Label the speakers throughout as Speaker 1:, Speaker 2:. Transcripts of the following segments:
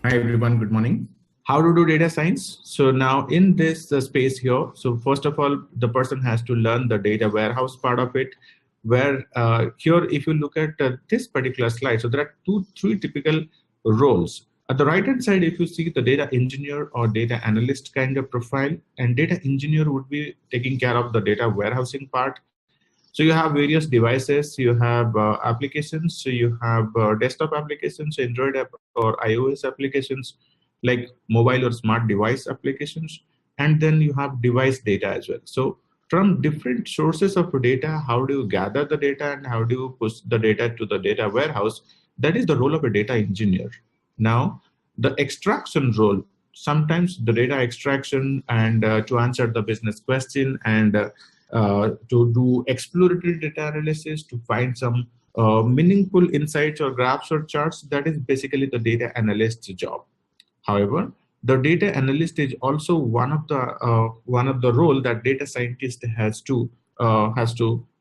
Speaker 1: Hi everyone, good morning. How to do data science? So now in this space here, so first of all, the person has to learn the data warehouse part of it, where here, if you look at this particular slide, so there are three typical roles. At the right-hand side, if you see the data engineer or data analyst kind of profile, and data engineer would be taking care of the data warehousing part. So you have various devices, you have applications, so you have desktop applications, Android app or iOS applications, like mobile or smart device applications, and then you have device data as well. So from different sources of data, how do you gather the data and how do you push the data to the data warehouse? That is the role of a data engineer. Now, the extraction role, sometimes the data extraction and to answer the business question and to do exploratory data analysis to find some meaningful insights or graphs or charts. That is basically the data analyst's job. However, the data analyst is also one of the role that data scientist has to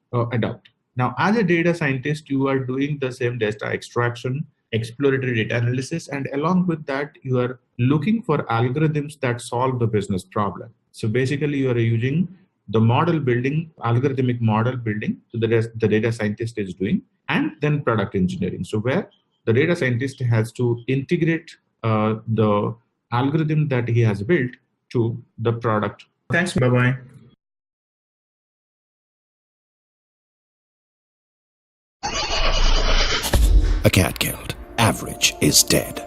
Speaker 1: adopt. Now, as a data scientist, you are doing the same data extraction, exploratory data analysis, and along with that, you are looking for algorithms that solve the business problem. So basically, you are using the model building, algorithmic model building, so the data scientist is doing, and then product engineering. So where the data scientist has to integrate the algorithm that he has built to the product. Thanks. Bye-bye.
Speaker 2: Acadgild. Average is dead.